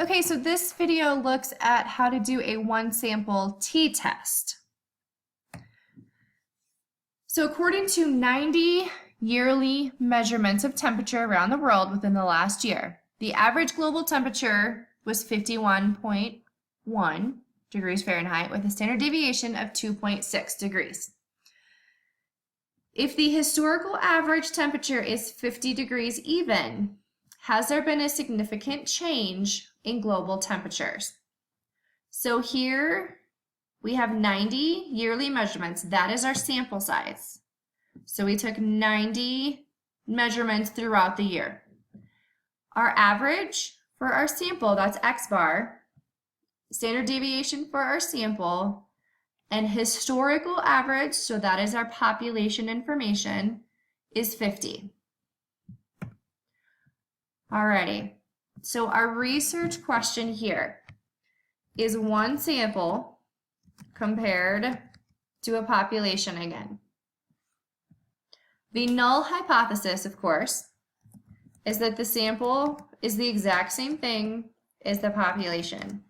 Okay, so this video looks at how to do a one-sample t-test. So according to 90 yearly measurements of temperature around the world within the last year, the average global temperature was 51.1 degrees Fahrenheit with a standard deviation of 2.6 degrees. If the historical average temperature is 50 degrees even, has there been a significant change in global temperatures? So here we have 90 yearly measurements. That is our sample size. So we took 90 measurements throughout the year. Our average for our sample, that's X bar, standard deviation for our sample, and historical average, so that is our population information, is 50. Alrighty, so our research question here is one sample compared to a population again. The null hypothesis, of course, is that the sample is the exact same thing as the population.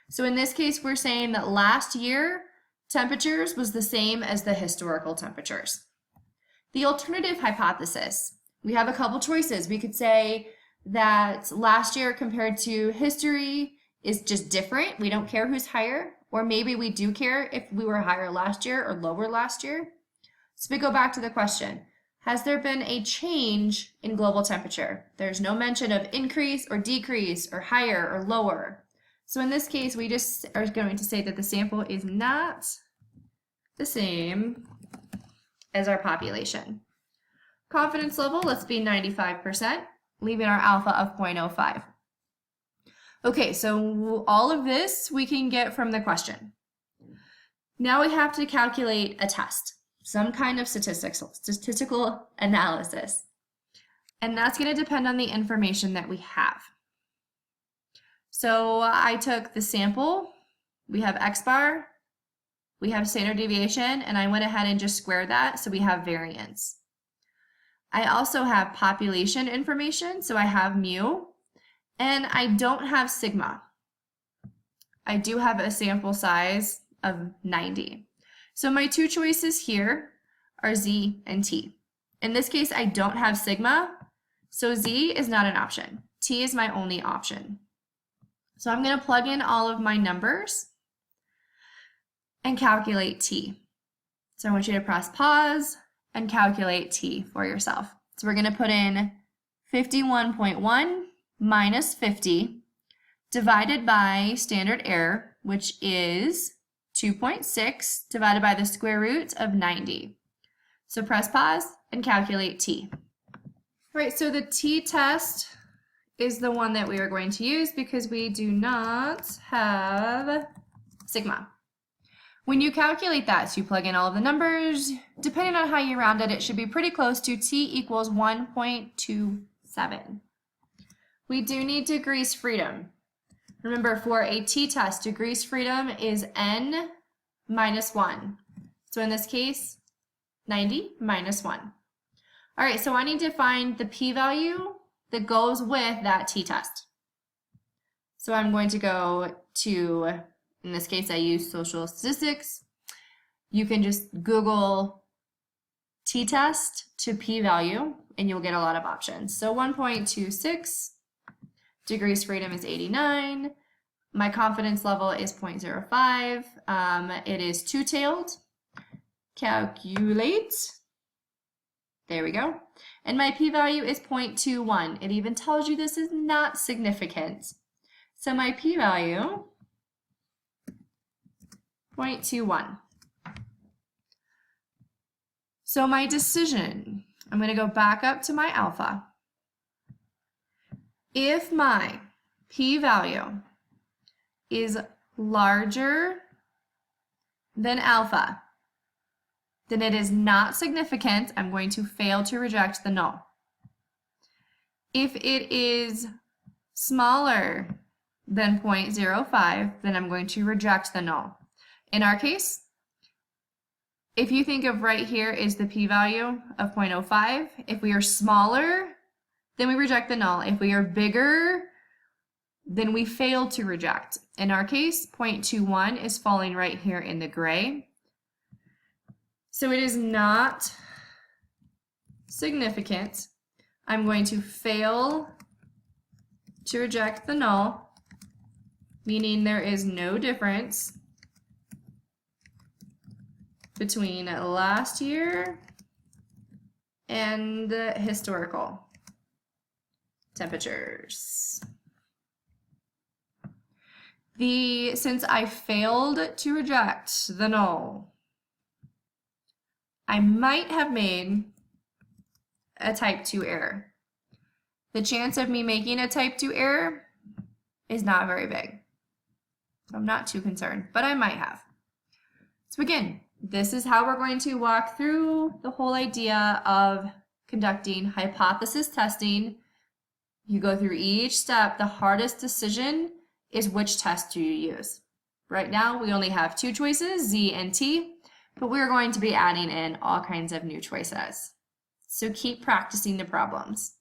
So in this case, we're saying that last year, temperatures was the same as the historical temperatures. The alternative hypothesis, we have a couple choices. We could say that last year compared to history is just different. We don't care who's higher, or maybe we do care if we were higher last year or lower last year. So we go back to the question, has there been a change in global temperature? There's no mention of increase or decrease or higher or lower. So in this case, we just are going to say that the sample is not the same as our population. Confidence level, let's be 95%, leaving our alpha of 0.05. Okay, so all of this we can get from the question. Now we have to calculate a test, some kind of statistical analysis. And that's going to depend on the information that we have. So I took the sample, we have X bar, we have standard deviation, and I went ahead and just squared that, so we have variance. I also have population information, so I have mu, and I don't have sigma. I do have a sample size of 90. So my two choices here are Z and T. In this case, I don't have sigma, so Z is not an option. T is my only option. So I'm going to plug in all of my numbers and calculate T. So I want you to press pause and calculate T for yourself. So we're going to put in 51.1 minus 50 divided by standard error, which is 2.6 divided by the square root of 90. So press pause and calculate T. All right, so the t-test is the one that we are going to use because we do not have sigma. When you calculate that, so you plug in all of the numbers, depending on how you round it, it should be pretty close to T equals 1.27. We do need degrees freedom. Remember, for a t-test, degrees freedom is n minus 1. So in this case, 90 minus 1. All right, so I need to find the p-value that goes with that t-test. So I'm going to go to, in this case, I use social statistics. You can just Google t-test to p-value, and you'll get a lot of options. So 1.26, degrees freedom is 89. My confidence level is 0.05. It is two-tailed. Calculate. There we go. And my p-value is 0.21. It even tells you this is not significant. So my p-value, 0.21. So my decision, I'm going to go back up to my alpha. If my p-value is larger than alpha, then it is not significant. I'm going to fail to reject the null. If it is smaller than 0.05, then I'm going to reject the null. In our case, if you think of right here is the p-value of 0.05, if we are smaller, then we reject the null. If we are bigger, then we fail to reject. In our case, 0.21 is falling right here in the gray. So it is not significant. I'm going to fail to reject the null, meaning there is no difference between last year and the historical temperatures. Since I failed to reject the null, I might have made a type 2 error. The chance of me making a type 2 error is not very big. I'm not too concerned, but I might have. So again, this is how we're going to walk through the whole idea of conducting hypothesis testing. You go through each step. The hardest decision is which test do you use. Right now, we only have two choices, Z and T, but we're going to be adding in all kinds of new choices. So keep practicing the problems.